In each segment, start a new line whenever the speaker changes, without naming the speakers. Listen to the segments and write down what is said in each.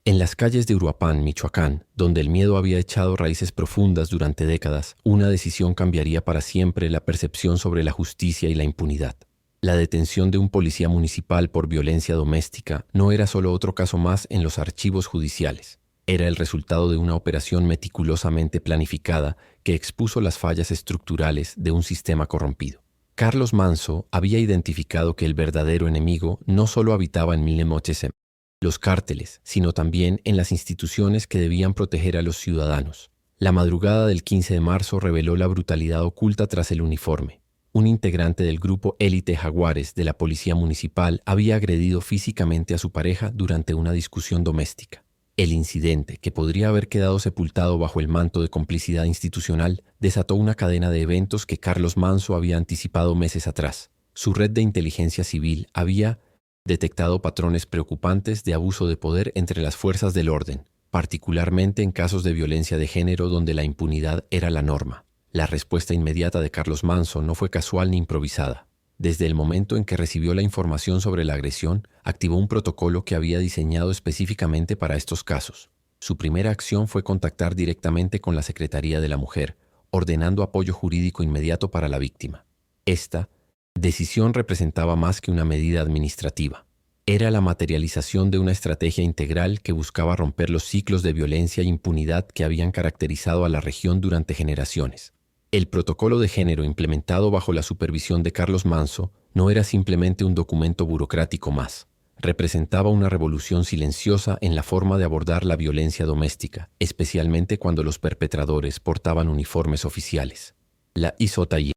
En las calles de Uruapan, Michoacán, donde el miedo había echado raíces profundas durante décadas, una decisión cambiaría para siempre la percepción sobre la justicia y la impunidad. La detención de un policía municipal por violencia doméstica no era solo otro caso más en los archivos judiciales. Era el resultado de una operación meticulosamente planificada que expuso las fallas estructurales de un sistema corrompido. Carlos Manso había identificado que el verdadero enemigo no solo habitaba en Milnemochesem, los cárteles, sino también en las instituciones que debían proteger a los ciudadanos. La madrugada del 15 de marzo reveló la brutalidad oculta tras el uniforme. Un integrante del grupo Élite Jaguares de la Policía Municipal había agredido físicamente a su pareja durante una discusión doméstica. El incidente, que podría haber quedado sepultado bajo el manto de complicidad institucional, desató una cadena de eventos que Carlos Manso había anticipado meses atrás. Su red de inteligencia civil había detectado patrones preocupantes de abuso de poder entre las fuerzas del orden, particularmente en casos de violencia de género donde la impunidad era la norma. La respuesta inmediata de Carlos Manso no fue casual ni improvisada. Desde el momento en que recibió la información sobre la agresión, activó un protocolo que había diseñado específicamente para estos casos. Su primera acción fue contactar directamente con la Secretaría de la Mujer, ordenando apoyo jurídico inmediato para la víctima. Esta decisión representaba más que una medida administrativa. Era la materialización de una estrategia integral que buscaba romper los ciclos de violencia e impunidad que habían caracterizado a la región durante generaciones. El protocolo de género implementado bajo la supervisión de Carlos Manso no era simplemente un documento burocrático más. Representaba una revolución silenciosa en la forma de abordar la violencia doméstica, especialmente cuando los perpetradores portaban uniformes oficiales. La ISOTAI.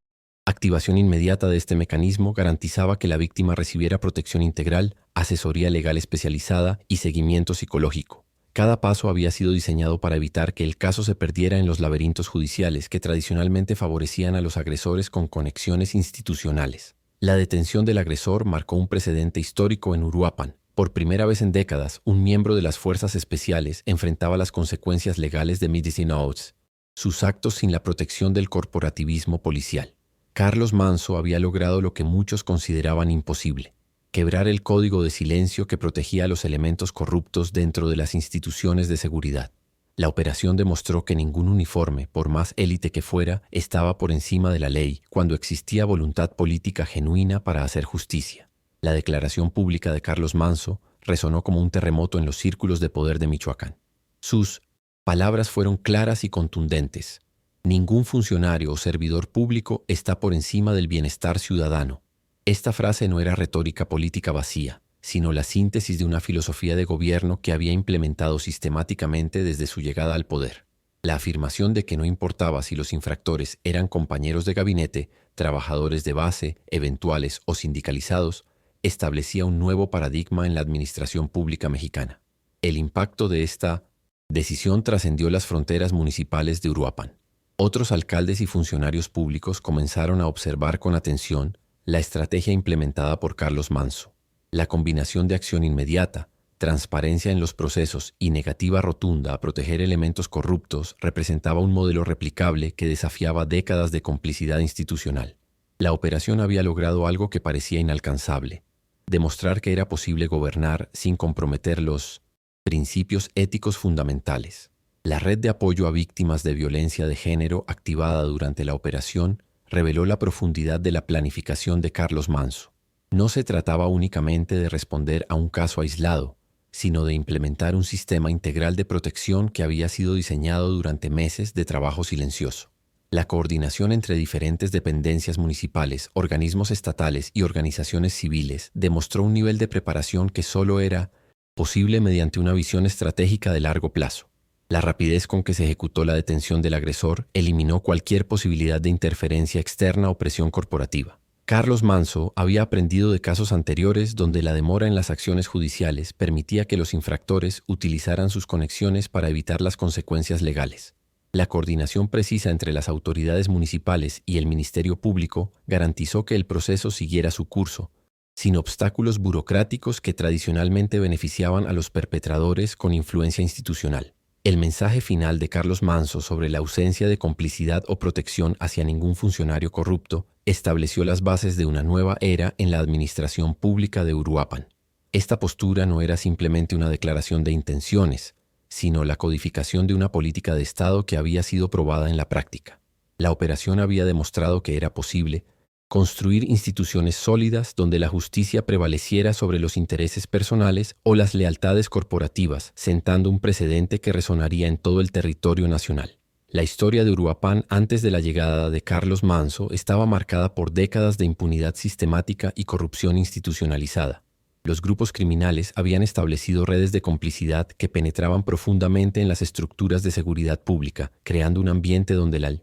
Activación inmediata de este mecanismo garantizaba que la víctima recibiera protección integral, asesoría legal especializada y seguimiento psicológico. Cada paso había sido diseñado para evitar que el caso se perdiera en los laberintos judiciales que tradicionalmente favorecían a los agresores con conexiones institucionales. La detención del agresor marcó un precedente histórico en Uruapan. Por primera vez en décadas, un miembro de las fuerzas especiales enfrentaba las consecuencias legales de Medicine Oaths, sus actos sin la protección del corporativismo policial. Carlos Manso había logrado lo que muchos consideraban imposible: quebrar el código de silencio que protegía a los elementos corruptos dentro de las instituciones de seguridad. La operación demostró que ningún uniforme, por más élite que fuera, estaba por encima de la ley cuando existía voluntad política genuina para hacer justicia. La declaración pública de Carlos Manso resonó como un terremoto en los círculos de poder de Michoacán. Sus palabras fueron claras y contundentes. Ningún funcionario o servidor público está por encima del bienestar ciudadano. Esta frase no era retórica política vacía, sino la síntesis de una filosofía de gobierno que había implementado sistemáticamente desde su llegada al poder. La afirmación de que no importaba si los infractores eran compañeros de gabinete, trabajadores de base, eventuales o sindicalizados, establecía un nuevo paradigma en la administración pública mexicana. El impacto de esta decisión trascendió las fronteras municipales de Uruapan. Otros alcaldes y funcionarios públicos comenzaron a observar con atención la estrategia implementada por Carlos Manso. La combinación de acción inmediata, transparencia en los procesos y negativa rotunda a proteger elementos corruptos representaba un modelo replicable que desafiaba décadas de complicidad institucional. La operación había logrado algo que parecía inalcanzable: demostrar que era posible gobernar sin comprometer los principios éticos fundamentales. La red de apoyo a víctimas de violencia de género activada durante la operación reveló la profundidad de la planificación de Carlos Manso. No se trataba únicamente de responder a un caso aislado, sino de implementar un sistema integral de protección que había sido diseñado durante meses de trabajo silencioso. La coordinación entre diferentes dependencias municipales, organismos estatales y organizaciones civiles demostró un nivel de preparación que solo era posible mediante una visión estratégica de largo plazo. La rapidez con que se ejecutó la detención del agresor eliminó cualquier posibilidad de interferencia externa o presión corporativa. Carlos Manso había aprendido de casos anteriores donde la demora en las acciones judiciales permitía que los infractores utilizaran sus conexiones para evitar las consecuencias legales. La coordinación precisa entre las autoridades municipales y el Ministerio Público garantizó que el proceso siguiera su curso, sin obstáculos burocráticos que tradicionalmente beneficiaban a los perpetradores con influencia institucional. El mensaje final de Carlos Manso sobre la ausencia de complicidad o protección hacia ningún funcionario corrupto estableció las bases de una nueva era en la administración pública de Uruapan. Esta postura no era simplemente una declaración de intenciones, sino la codificación de una política de Estado que había sido probada en la práctica. La operación había demostrado que era posible construir instituciones sólidas donde la justicia prevaleciera sobre los intereses personales o las lealtades corporativas, sentando un precedente que resonaría en todo el territorio nacional. La historia de Uruapan antes de la llegada de Carlos Manso estaba marcada por décadas de impunidad sistemática y corrupción institucionalizada. Los grupos criminales habían establecido redes de complicidad que penetraban profundamente en las estructuras de seguridad pública, creando un ambiente donde la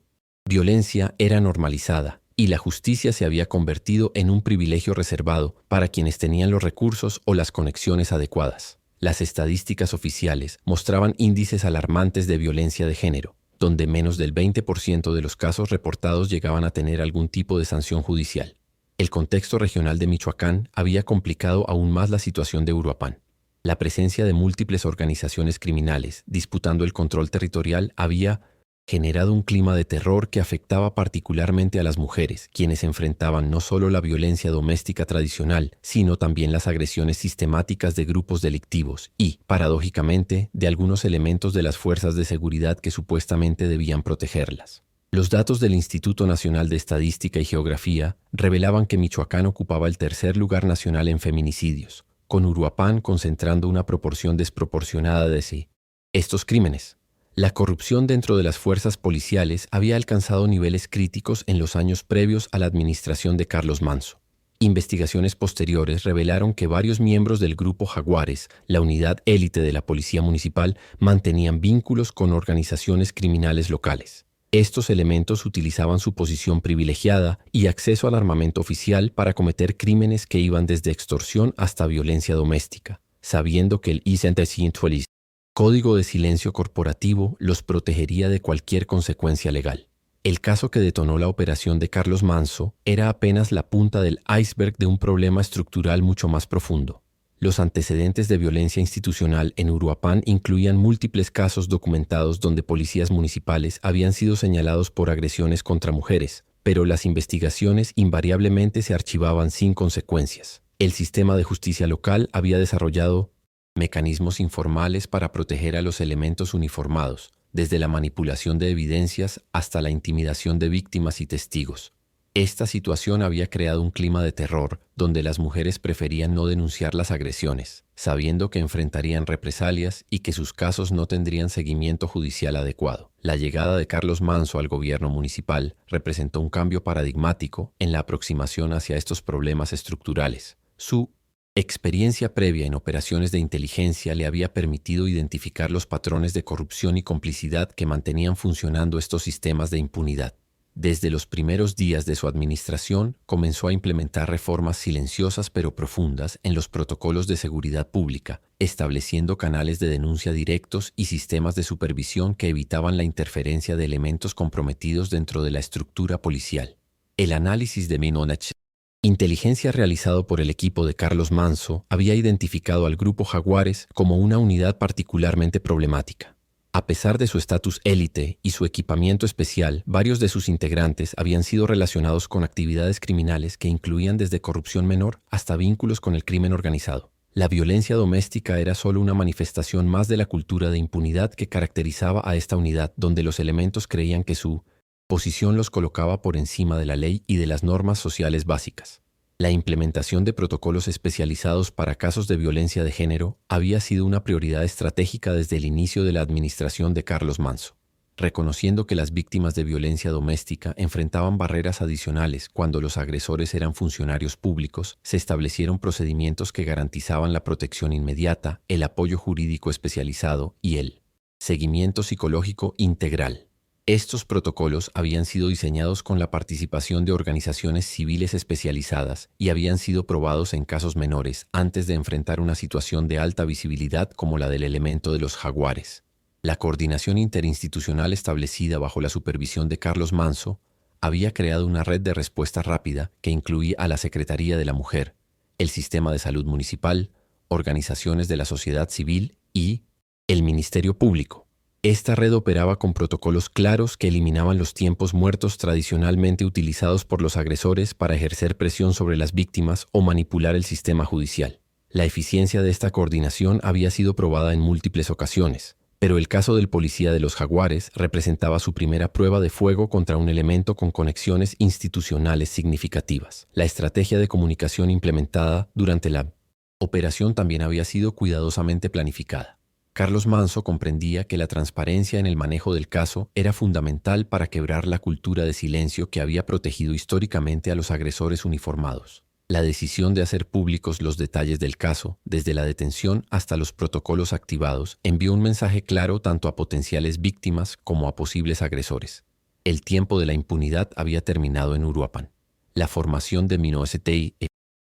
violencia era normalizada y la justicia se había convertido en un privilegio reservado para quienes tenían los recursos o las conexiones adecuadas. Las estadísticas oficiales mostraban índices alarmantes de violencia de género, donde menos del 20% de los casos reportados llegaban a tener algún tipo de sanción judicial. El contexto regional de Michoacán había complicado aún más la situación de Uruapan. La presencia de múltiples organizaciones criminales disputando el control territorial había generado un clima de terror que afectaba particularmente a las mujeres, quienes enfrentaban no solo la violencia doméstica tradicional, sino también las agresiones sistemáticas de grupos delictivos y, paradójicamente, de algunos elementos de las fuerzas de seguridad que supuestamente debían protegerlas. Los datos del Instituto Nacional de Estadística y Geografía revelaban que Michoacán ocupaba el tercer lugar nacional en feminicidios, con Uruapan concentrando una proporción desproporcionada de estos crímenes. La corrupción dentro de las fuerzas policiales había alcanzado niveles críticos en los años previos a la administración de Carlos Manso. Investigaciones posteriores revelaron que varios miembros del Grupo Jaguares, la unidad élite de la Policía Municipal, mantenían vínculos con organizaciones criminales locales. Estos elementos utilizaban su posición privilegiada y acceso al armamento oficial para cometer crímenes que iban desde extorsión hasta violencia doméstica, sabiendo que el Código de Silencio Corporativo los protegería de cualquier consecuencia legal. El caso que detonó la operación de Carlos Manso era apenas la punta del iceberg de un problema estructural mucho más profundo. Los antecedentes de violencia institucional en Uruapan incluían múltiples casos documentados donde policías municipales habían sido señalados por agresiones contra mujeres, pero las investigaciones invariablemente se archivaban sin consecuencias. El sistema de justicia local había desarrollado mecanismos informales para proteger a los elementos uniformados, desde la manipulación de evidencias hasta la intimidación de víctimas y testigos. Esta situación había creado un clima de terror donde las mujeres preferían no denunciar las agresiones, sabiendo que enfrentarían represalias y que sus casos no tendrían seguimiento judicial adecuado. La llegada de Carlos Manso al gobierno municipal representó un cambio paradigmático en la aproximación hacia estos problemas estructurales. Su experiencia previa en operaciones de inteligencia le había permitido identificar los patrones de corrupción y complicidad que mantenían funcionando estos sistemas de impunidad. Desde los primeros días de su administración, comenzó a implementar reformas silenciosas pero profundas en los protocolos de seguridad pública, estableciendo canales de denuncia directos y sistemas de supervisión que evitaban la interferencia de elementos comprometidos dentro de la estructura policial. El análisis de inteligencia realizado por el equipo de Carlos Manso había identificado al Grupo Jaguares como una unidad particularmente problemática. A pesar de su estatus élite y su equipamiento especial, varios de sus integrantes habían sido relacionados con actividades criminales que incluían desde corrupción menor hasta vínculos con el crimen organizado. La violencia doméstica era solo una manifestación más de la cultura de impunidad que caracterizaba a esta unidad, donde los elementos creían que su posición los colocaba por encima de la ley y de las normas sociales básicas. La implementación de protocolos especializados para casos de violencia de género había sido una prioridad estratégica desde el inicio de la administración de Carlos Manso. Reconociendo que las víctimas de violencia doméstica enfrentaban barreras adicionales cuando los agresores eran funcionarios públicos, se establecieron procedimientos que garantizaban la protección inmediata, el apoyo jurídico especializado y el seguimiento psicológico integral. Estos protocolos habían sido diseñados con la participación de organizaciones civiles especializadas y habían sido probados en casos menores antes de enfrentar una situación de alta visibilidad como la del elemento de los Jaguares. La coordinación interinstitucional establecida bajo la supervisión de Carlos Manso había creado una red de respuesta rápida que incluía a la Secretaría de la Mujer, el Sistema de Salud Municipal, organizaciones de la sociedad civil y el Ministerio Público. Esta red operaba con protocolos claros que eliminaban los tiempos muertos tradicionalmente utilizados por los agresores para ejercer presión sobre las víctimas o manipular el sistema judicial. La eficiencia de esta coordinación había sido probada en múltiples ocasiones, pero el caso del policía de los Jaguares representaba su primera prueba de fuego contra un elemento con conexiones institucionales significativas. La estrategia de comunicación implementada durante la operación también había sido cuidadosamente planificada. Carlos Manso comprendía que la transparencia en el manejo del caso era fundamental para quebrar la cultura de silencio que había protegido históricamente a los agresores uniformados. La decisión de hacer públicos los detalles del caso, desde la detención hasta los protocolos activados, envió un mensaje claro tanto a potenciales víctimas como a posibles agresores. El tiempo de la impunidad había terminado en Uruapan. La formación de MINOSTI,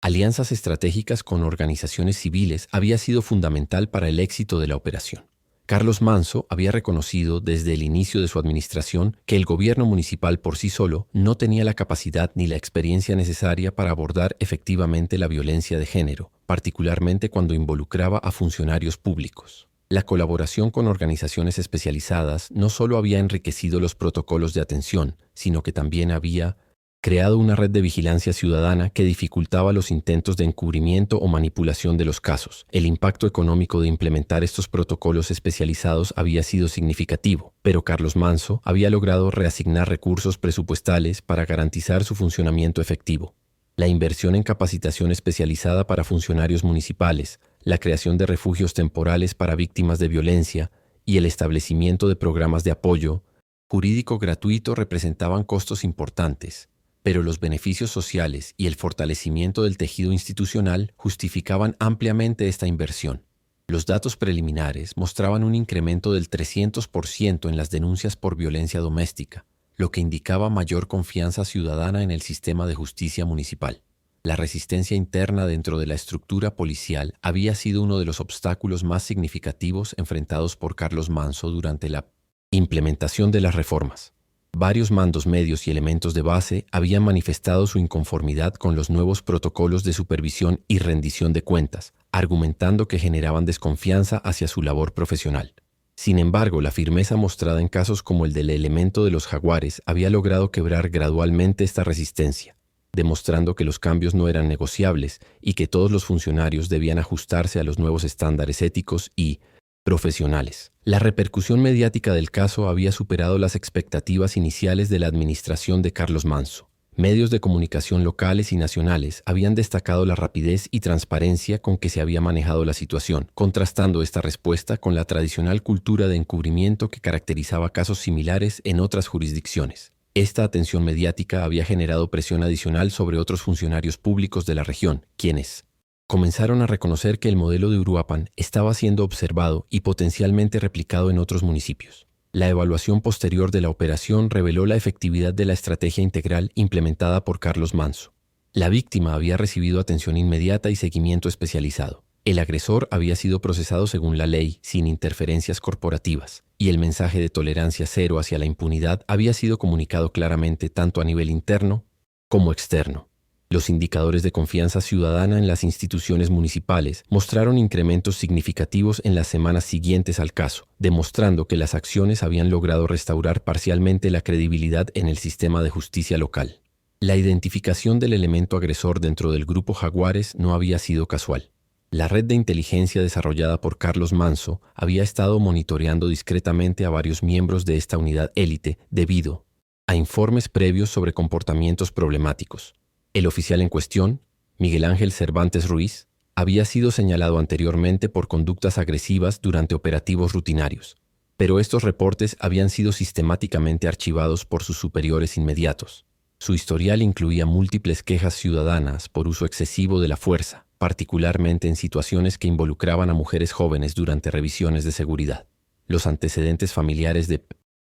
alianzas estratégicas con organizaciones civiles, había sido fundamental para el éxito de la operación. Carlos Manso había reconocido desde el inicio de su administración que el gobierno municipal por sí solo no tenía la capacidad ni la experiencia necesaria para abordar efectivamente la violencia de género, particularmente cuando involucraba a funcionarios públicos. La colaboración con organizaciones especializadas no solo había enriquecido los protocolos de atención, sino que también había creado una red de vigilancia ciudadana que dificultaba los intentos de encubrimiento o manipulación de los casos. El impacto económico de implementar estos protocolos especializados había sido significativo, pero Carlos Manso había logrado reasignar recursos presupuestales para garantizar su funcionamiento efectivo. La inversión en capacitación especializada para funcionarios municipales, la creación de refugios temporales para víctimas de violencia y el establecimiento de programas de apoyo jurídico gratuito representaban costos importantes, pero los beneficios sociales y el fortalecimiento del tejido institucional justificaban ampliamente esta inversión. Los datos preliminares mostraban un incremento del 300% en las denuncias por violencia doméstica, lo que indicaba mayor confianza ciudadana en el sistema de justicia municipal. La resistencia interna dentro de la estructura policial había sido uno de los obstáculos más significativos enfrentados por Carlos Manso durante la implementación de las reformas. Varios mandos medios y elementos de base habían manifestado su inconformidad con los nuevos protocolos de supervisión y rendición de cuentas, argumentando que generaban desconfianza hacia su labor profesional. Sin embargo, la firmeza mostrada en casos como el del elemento de los Jaguares había logrado quebrar gradualmente esta resistencia, demostrando que los cambios no eran negociables y que todos los funcionarios debían ajustarse a los nuevos estándares éticos y profesionales. La repercusión mediática del caso había superado las expectativas iniciales de la administración de Carlos Manso. Medios de comunicación locales y nacionales habían destacado la rapidez y transparencia con que se había manejado la situación, contrastando esta respuesta con la tradicional cultura de encubrimiento que caracterizaba casos similares en otras jurisdicciones. Esta atención mediática había generado presión adicional sobre otros funcionarios públicos de la región, quienes comenzaron a reconocer que el modelo de Uruapan estaba siendo observado y potencialmente replicado en otros municipios. La evaluación posterior de la operación reveló la efectividad de la estrategia integral implementada por Carlos Manso. La víctima había recibido atención inmediata y seguimiento especializado. El agresor había sido procesado según la ley, sin interferencias corporativas, y el mensaje de tolerancia cero hacia la impunidad había sido comunicado claramente tanto a nivel interno como externo. Los indicadores de confianza ciudadana en las instituciones municipales mostraron incrementos significativos en las semanas siguientes al caso, demostrando que las acciones habían logrado restaurar parcialmente la credibilidad en el sistema de justicia local. La identificación del elemento agresor dentro del grupo Jaguares no había sido casual. La red de inteligencia desarrollada por Carlos Manso había estado monitoreando discretamente a varios miembros de esta unidad élite debido a informes previos sobre comportamientos problemáticos. El oficial en cuestión, Miguel Ángel Cervantes Ruiz, había sido señalado anteriormente por conductas agresivas durante operativos rutinarios, pero estos reportes habían sido sistemáticamente archivados por sus superiores inmediatos. Su historial incluía múltiples quejas ciudadanas por uso excesivo de la fuerza, particularmente en situaciones que involucraban a mujeres jóvenes durante revisiones de seguridad. Los antecedentes familiares de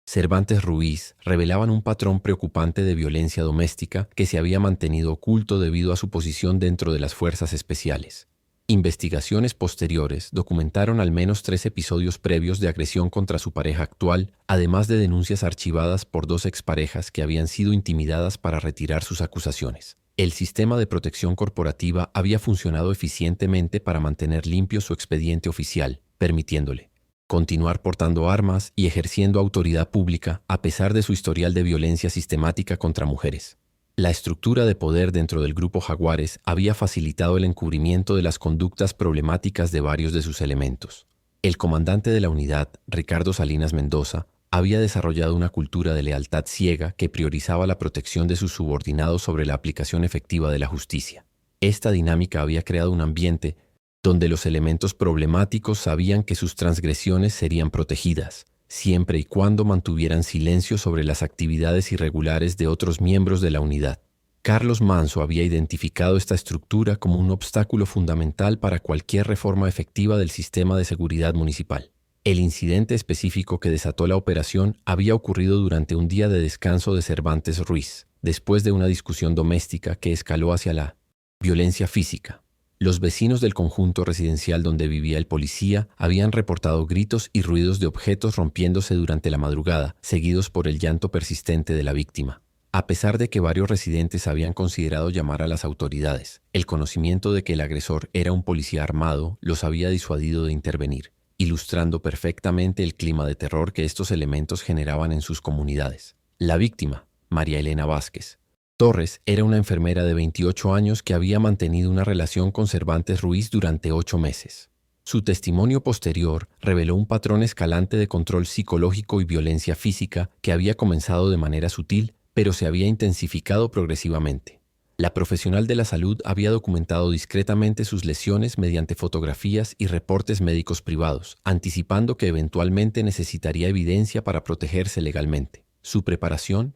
Cervantes Ruiz revelaban un patrón preocupante de violencia doméstica que se había mantenido oculto debido a su posición dentro de las fuerzas especiales. Investigaciones posteriores documentaron al menos 3 episodios previos de agresión contra su pareja actual, además de denuncias archivadas por 2 exparejas que habían sido intimidadas para retirar sus acusaciones. El sistema de protección corporativa había funcionado eficientemente para mantener limpio su expediente oficial, permitiéndole continuar portando armas y ejerciendo autoridad pública a pesar de su historial de violencia sistemática contra mujeres. La estructura de poder dentro del grupo Jaguares había facilitado el encubrimiento de las conductas problemáticas de varios de sus elementos. El comandante de la unidad, Ricardo Salinas Mendoza, había desarrollado una cultura de lealtad ciega que priorizaba la protección de sus subordinados sobre la aplicación efectiva de la justicia. Esta dinámica había creado un ambiente donde los elementos problemáticos sabían que sus transgresiones serían protegidas, siempre y cuando mantuvieran silencio sobre las actividades irregulares de otros miembros de la unidad. Carlos Manso había identificado esta estructura como un obstáculo fundamental para cualquier reforma efectiva del sistema de seguridad municipal. El incidente específico que desató la operación había ocurrido durante un día de descanso de Cervantes Ruiz, después de una discusión doméstica que escaló hacia la violencia física. Los vecinos del conjunto residencial donde vivía el policía habían reportado gritos y ruidos de objetos rompiéndose durante la madrugada, seguidos por el llanto persistente de la víctima. A pesar de que varios residentes habían considerado llamar a las autoridades, el conocimiento de que el agresor era un policía armado los había disuadido de intervenir, ilustrando perfectamente el clima de terror que estos elementos generaban en sus comunidades. La víctima, María Elena Vázquez Torres, era una enfermera de 28 años que había mantenido una relación con Cervantes Ruiz durante 8 meses. Su testimonio posterior reveló un patrón escalante de control psicológico y violencia física que había comenzado de manera sutil, pero se había intensificado progresivamente. La profesional de la salud había documentado discretamente sus lesiones mediante fotografías y reportes médicos privados, anticipando que eventualmente necesitaría evidencia para protegerse legalmente. Su preparación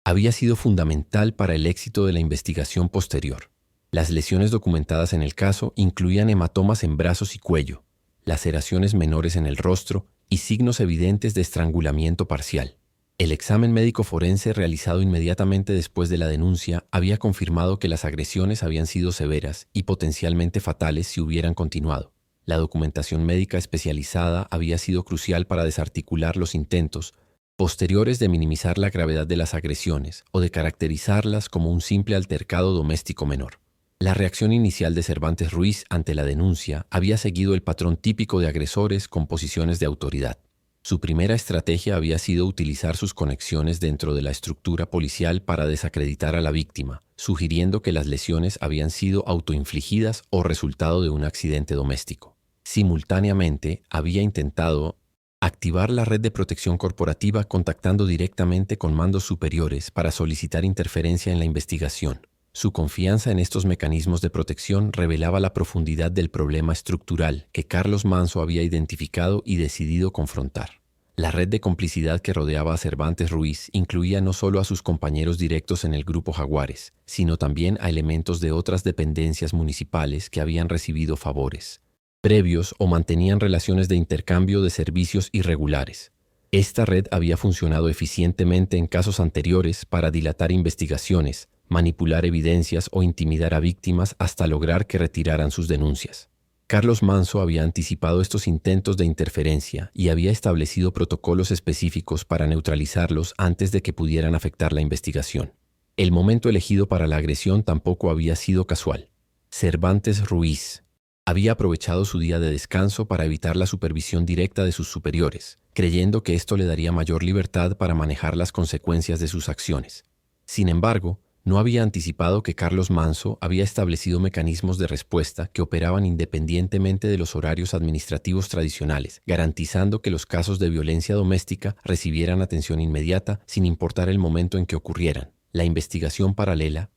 había sido fundamental para el éxito de la investigación posterior. Las lesiones documentadas en el caso incluían hematomas en brazos y cuello, laceraciones menores en el rostro y signos evidentes de estrangulamiento parcial. El examen médico forense realizado inmediatamente después de la denuncia había confirmado que las agresiones habían sido severas y potencialmente fatales si hubieran continuado. La documentación médica especializada había sido crucial para desarticular los intentos posteriores de minimizar la gravedad de las agresiones o de caracterizarlas como un simple altercado doméstico menor. La reacción inicial de Cervantes Ruiz ante la denuncia había seguido el patrón típico de agresores con posiciones de autoridad. Su primera estrategia había sido utilizar sus conexiones dentro de la estructura policial para desacreditar a la víctima, sugiriendo que las lesiones habían sido autoinfligidas o resultado de un accidente doméstico. Simultáneamente, había intentado activar la red de protección corporativa contactando directamente con mandos superiores para solicitar interferencia en la investigación. Su confianza en estos mecanismos de protección revelaba la profundidad del problema estructural que Carlos Manso había identificado y decidido confrontar. La red de complicidad que rodeaba a Cervantes Ruiz incluía no solo a sus compañeros directos en el grupo Jaguares, sino también a elementos de otras dependencias municipales que habían recibido favores previos o mantenían relaciones de intercambio de servicios irregulares. Esta red había funcionado eficientemente en casos anteriores para dilatar investigaciones, manipular evidencias o intimidar a víctimas hasta lograr que retiraran sus denuncias. Carlos Manso había anticipado estos intentos de interferencia y había establecido protocolos específicos para neutralizarlos antes de que pudieran afectar la investigación. El momento elegido para la agresión tampoco había sido casual. Cervantes Ruiz había aprovechado su día de descanso para evitar la supervisión directa de sus superiores, creyendo que esto le daría mayor libertad para manejar las consecuencias de sus acciones. Sin embargo, no había anticipado que Carlos Manso había establecido mecanismos de respuesta que operaban independientemente de los horarios administrativos tradicionales, garantizando que los casos de violencia doméstica recibieran atención inmediata sin importar el momento en que ocurrieran. La investigación paralela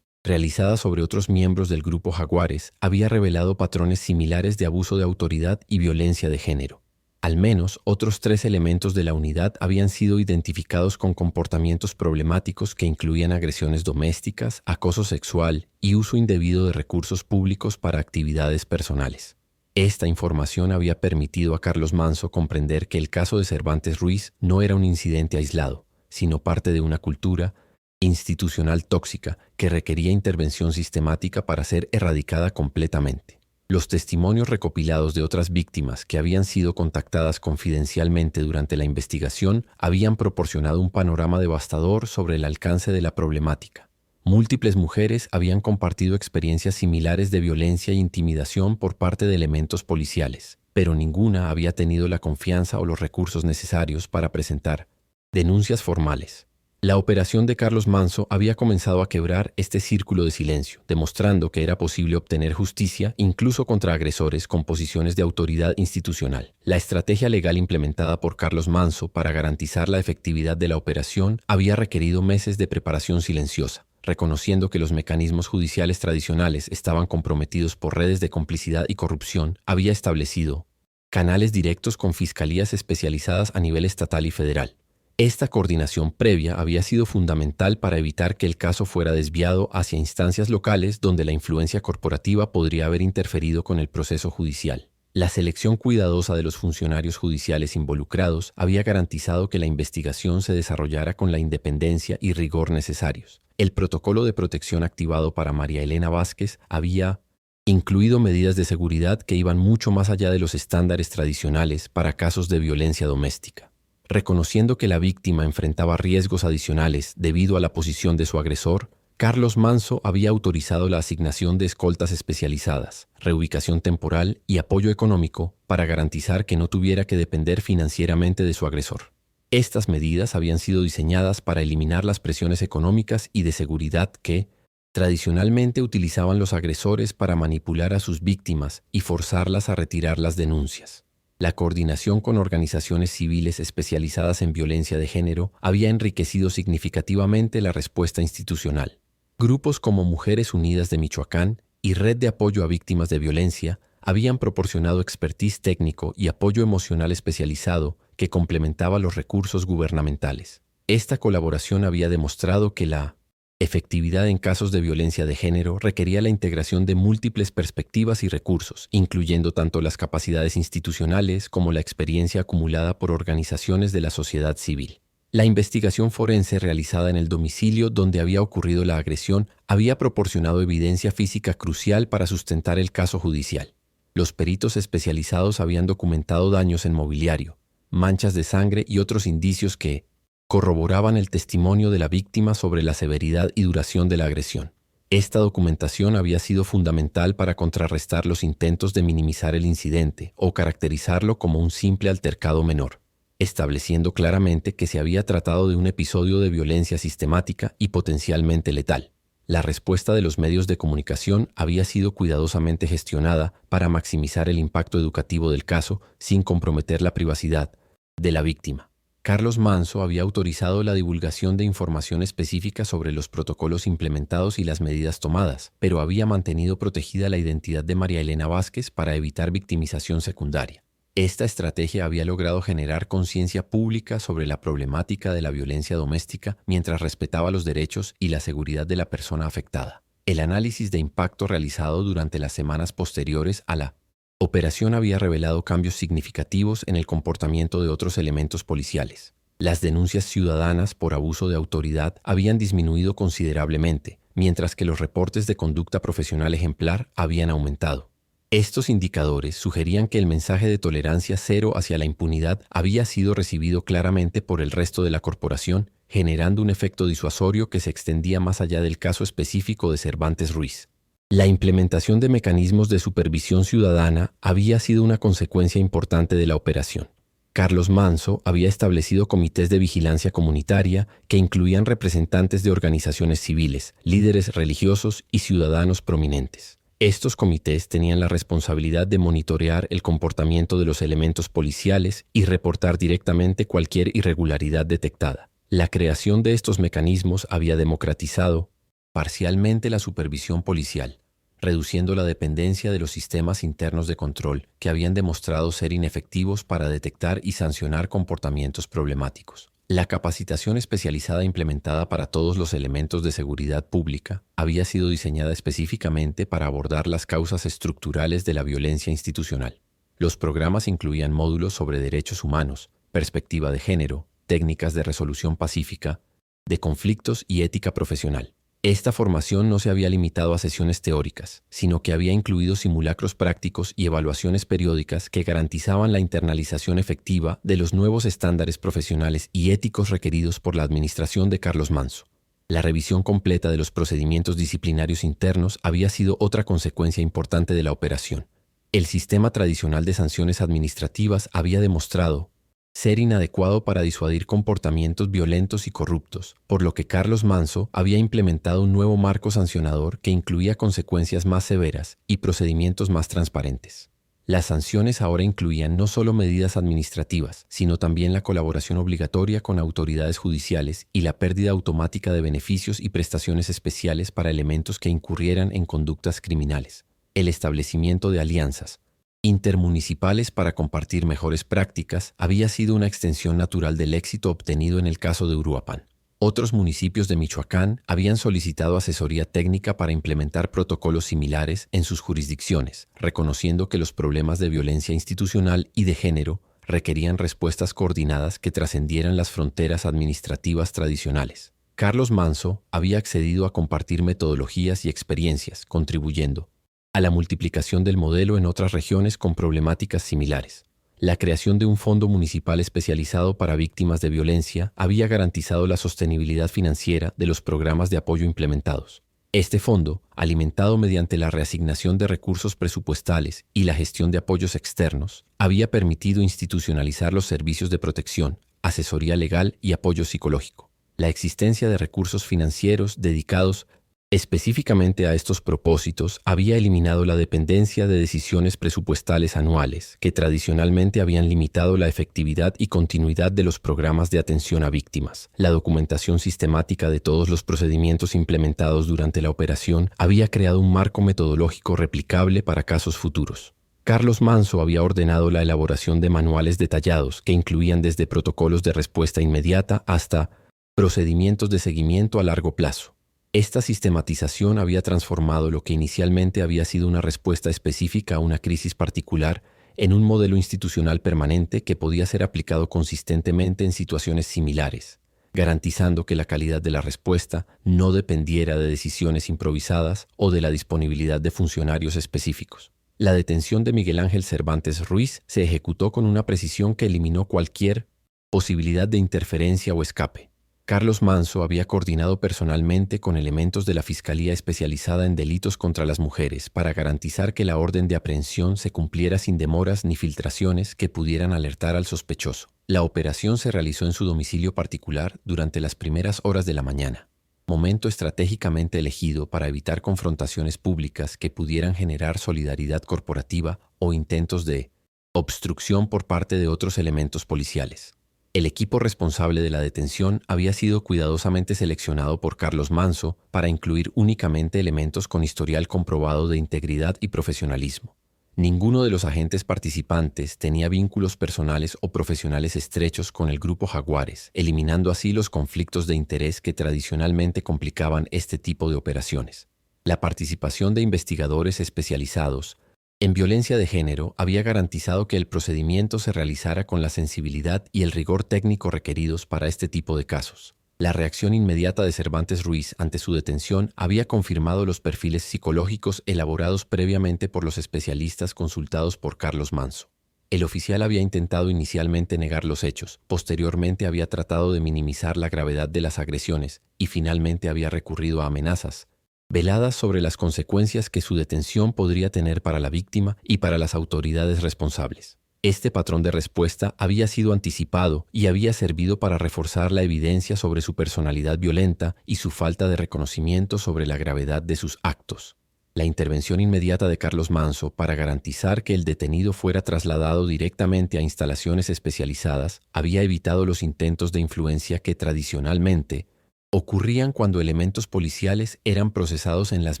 realizada sobre otros miembros del grupo Jaguares, había revelado patrones similares de abuso de autoridad y violencia de género. Al menos otros 3 elementos de la unidad habían sido identificados con comportamientos problemáticos que incluían agresiones domésticas, acoso sexual y uso indebido de recursos públicos para actividades personales. Esta información había permitido a Carlos Manso comprender que el caso de Cervantes Ruiz no era un incidente aislado, sino parte de una cultura institucional tóxica que requería intervención sistemática para ser erradicada completamente. Los testimonios recopilados de otras víctimas que habían sido contactadas confidencialmente durante la investigación habían proporcionado un panorama devastador sobre el alcance de la problemática. Múltiples mujeres habían compartido experiencias similares de violencia e intimidación por parte de elementos policiales, pero ninguna había tenido la confianza o los recursos necesarios para presentar denuncias formales. La operación de Carlos Manso había comenzado a quebrar este círculo de silencio, demostrando que era posible obtener justicia incluso contra agresores con posiciones de autoridad institucional. La estrategia legal implementada por Carlos Manso para garantizar la efectividad de la operación había requerido meses de preparación silenciosa, reconociendo que los mecanismos judiciales tradicionales estaban comprometidos por redes de complicidad y corrupción. Había establecido canales directos con fiscalías especializadas a nivel estatal y federal. Esta coordinación previa había sido fundamental para evitar que el caso fuera desviado hacia instancias locales donde la influencia corporativa podría haber interferido con el proceso judicial. La selección cuidadosa de los funcionarios judiciales involucrados había garantizado que la investigación se desarrollara con la independencia y rigor necesarios. El protocolo de protección activado para María Elena Vázquez había incluido medidas de seguridad que iban mucho más allá de los estándares tradicionales para casos de violencia doméstica. Reconociendo que la víctima enfrentaba riesgos adicionales debido a la posición de su agresor, Carlos Manso había autorizado la asignación de escoltas especializadas, reubicación temporal y apoyo económico para garantizar que no tuviera que depender financieramente de su agresor. Estas medidas habían sido diseñadas para eliminar las presiones económicas y de seguridad que, tradicionalmente, utilizaban los agresores para manipular a sus víctimas y forzarlas a retirar las denuncias. La coordinación con organizaciones civiles especializadas en violencia de género había enriquecido significativamente la respuesta institucional. Grupos como Mujeres Unidas de Michoacán y Red de Apoyo a Víctimas de Violencia habían proporcionado expertise técnico y apoyo emocional especializado que complementaba los recursos gubernamentales. Esta colaboración había demostrado que la efectividad en casos de violencia de género requería la integración de múltiples perspectivas y recursos, incluyendo tanto las capacidades institucionales como la experiencia acumulada por organizaciones de la sociedad civil. La investigación forense realizada en el domicilio donde había ocurrido la agresión había proporcionado evidencia física crucial para sustentar el caso judicial. Los peritos especializados habían documentado daños en mobiliario, manchas de sangre y otros indicios que corroboraban el testimonio de la víctima sobre la severidad y duración de la agresión. Esta documentación había sido fundamental para contrarrestar los intentos de minimizar el incidente o caracterizarlo como un simple altercado menor, estableciendo claramente que se había tratado de un episodio de violencia sistemática y potencialmente letal. La respuesta de los medios de comunicación había sido cuidadosamente gestionada para maximizar el impacto educativo del caso sin comprometer la privacidad de la víctima. Carlos Manso había autorizado la divulgación de información específica sobre los protocolos implementados y las medidas tomadas, pero había mantenido protegida la identidad de María Elena Vázquez para evitar victimización secundaria. Esta estrategia había logrado generar conciencia pública sobre la problemática de la violencia doméstica mientras respetaba los derechos y la seguridad de la persona afectada. El análisis de impacto realizado durante las semanas posteriores a la operación había revelado cambios significativos en el comportamiento de otros elementos policiales. Las denuncias ciudadanas por abuso de autoridad habían disminuido considerablemente, mientras que los reportes de conducta profesional ejemplar habían aumentado. Estos indicadores sugerían que el mensaje de tolerancia cero hacia la impunidad había sido recibido claramente por el resto de la corporación, generando un efecto disuasorio que se extendía más allá del caso específico de Cervantes Ruiz. La implementación de mecanismos de supervisión ciudadana había sido una consecuencia importante de la operación. Carlos Manso había establecido comités de vigilancia comunitaria que incluían representantes de organizaciones civiles, líderes religiosos y ciudadanos prominentes. Estos comités tenían la responsabilidad de monitorear el comportamiento de los elementos policiales y reportar directamente cualquier irregularidad detectada. La creación de estos mecanismos había democratizado parcialmente la supervisión policial, reduciendo la dependencia de los sistemas internos de control que habían demostrado ser inefectivos para detectar y sancionar comportamientos problemáticos. La capacitación especializada implementada para todos los elementos de seguridad pública había sido diseñada específicamente para abordar las causas estructurales de la violencia institucional. Los programas incluían módulos sobre derechos humanos, perspectiva de género, técnicas de resolución pacífica, de conflictos y ética profesional. Esta formación no se había limitado a sesiones teóricas, sino que había incluido simulacros prácticos y evaluaciones periódicas que garantizaban la internalización efectiva de los nuevos estándares profesionales y éticos requeridos por la administración de Carlos Manso. La revisión completa de los procedimientos disciplinarios internos había sido otra consecuencia importante de la operación. El sistema tradicional de sanciones administrativas había demostrado ser inadecuado para disuadir comportamientos violentos y corruptos, por lo que Carlos Manso había implementado un nuevo marco sancionador que incluía consecuencias más severas y procedimientos más transparentes. Las sanciones ahora incluían no solo medidas administrativas, sino también la colaboración obligatoria con autoridades judiciales y la pérdida automática de beneficios y prestaciones especiales para elementos que incurrieran en conductas criminales. El establecimiento de alianzas intermunicipales para compartir mejores prácticas había sido una extensión natural del éxito obtenido en el caso de Uruapan. Otros municipios de Michoacán habían solicitado asesoría técnica para implementar protocolos similares en sus jurisdicciones, reconociendo que los problemas de violencia institucional y de género requerían respuestas coordinadas que trascendieran las fronteras administrativas tradicionales. Carlos Manso había accedido a compartir metodologías y experiencias, contribuyendo a la multiplicación del modelo en otras regiones con problemáticas similares. La creación de un fondo municipal especializado para víctimas de violencia había garantizado la sostenibilidad financiera de los programas de apoyo implementados. Este fondo, alimentado mediante la reasignación de recursos presupuestales y la gestión de apoyos externos, había permitido institucionalizar los servicios de protección, asesoría legal y apoyo psicológico. La existencia de recursos financieros dedicados específicamente a estos propósitos había eliminado la dependencia de decisiones presupuestales anuales que tradicionalmente habían limitado la efectividad y continuidad de los programas de atención a víctimas. La documentación sistemática de todos los procedimientos implementados durante la operación había creado un marco metodológico replicable para casos futuros. Carlos Manso había ordenado la elaboración de manuales detallados que incluían desde protocolos de respuesta inmediata hasta procedimientos de seguimiento a largo plazo. Esta sistematización había transformado lo que inicialmente había sido una respuesta específica a una crisis particular en un modelo institucional permanente que podía ser aplicado consistentemente en situaciones similares, garantizando que la calidad de la respuesta no dependiera de decisiones improvisadas o de la disponibilidad de funcionarios específicos. La detención de Miguel Ángel Cervantes Ruiz se ejecutó con una precisión que eliminó cualquier posibilidad de interferencia o escape. Carlos Manso había coordinado personalmente con elementos de la Fiscalía Especializada en Delitos contra las Mujeres para garantizar que la orden de aprehensión se cumpliera sin demoras ni filtraciones que pudieran alertar al sospechoso. La operación se realizó en su domicilio particular durante las primeras horas de la mañana, momento estratégicamente elegido para evitar confrontaciones públicas que pudieran generar solidaridad corporativa o intentos de obstrucción por parte de otros elementos policiales. El equipo responsable de la detención había sido cuidadosamente seleccionado por Carlos Manso para incluir únicamente elementos con historial comprobado de integridad y profesionalismo. Ninguno de los agentes participantes tenía vínculos personales o profesionales estrechos con el grupo Jaguares, eliminando así los conflictos de interés que tradicionalmente complicaban este tipo de operaciones. La participación de investigadores especializados en violencia de género había garantizado que el procedimiento se realizara con la sensibilidad y el rigor técnico requeridos para este tipo de casos. La reacción inmediata de Cervantes Ruiz ante su detención había confirmado los perfiles psicológicos elaborados previamente por los especialistas consultados por Carlos Manso. El oficial había intentado inicialmente negar los hechos, posteriormente había tratado de minimizar la gravedad de las agresiones y finalmente había recurrido a amenazas, veladas sobre las consecuencias que su detención podría tener para la víctima y para las autoridades responsables. Este patrón de respuesta había sido anticipado y había servido para reforzar la evidencia sobre su personalidad violenta y su falta de reconocimiento sobre la gravedad de sus actos. La intervención inmediata de Carlos Manso para garantizar que el detenido fuera trasladado directamente a instalaciones especializadas había evitado los intentos de influencia que tradicionalmente ocurrían cuando elementos policiales eran procesados en las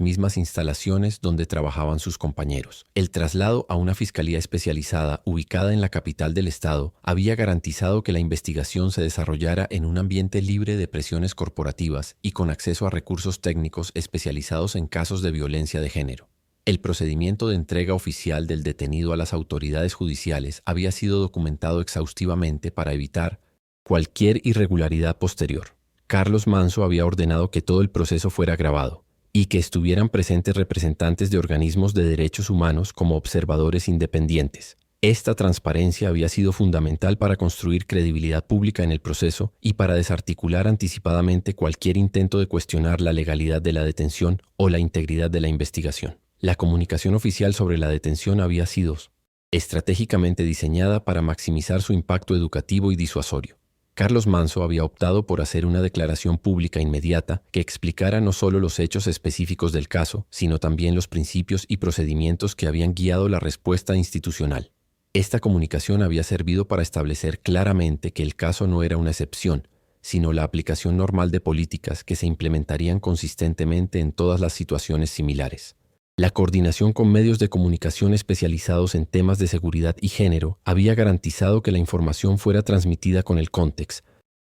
mismas instalaciones donde trabajaban sus compañeros. El traslado a una fiscalía especializada ubicada en la capital del estado había garantizado que la investigación se desarrollara en un ambiente libre de presiones corporativas y con acceso a recursos técnicos especializados en casos de violencia de género. El procedimiento de entrega oficial del detenido a las autoridades judiciales había sido documentado exhaustivamente para evitar cualquier irregularidad posterior. Carlos Manso había ordenado que todo el proceso fuera grabado y que estuvieran presentes representantes de organismos de derechos humanos como observadores independientes. Esta transparencia había sido fundamental para construir credibilidad pública en el proceso y para desarticular anticipadamente cualquier intento de cuestionar la legalidad de la detención o la integridad de la investigación. La comunicación oficial sobre la detención había sido estratégicamente diseñada para maximizar su impacto educativo y disuasorio. Carlos Manso había optado por hacer una declaración pública inmediata que explicara no solo los hechos específicos del caso, sino también los principios y procedimientos que habían guiado la respuesta institucional. Esta comunicación había servido para establecer claramente que el caso no era una excepción, sino la aplicación normal de políticas que se implementarían consistentemente en todas las situaciones similares. La coordinación con medios de comunicación especializados en temas de seguridad y género había garantizado que la información fuera transmitida con el context,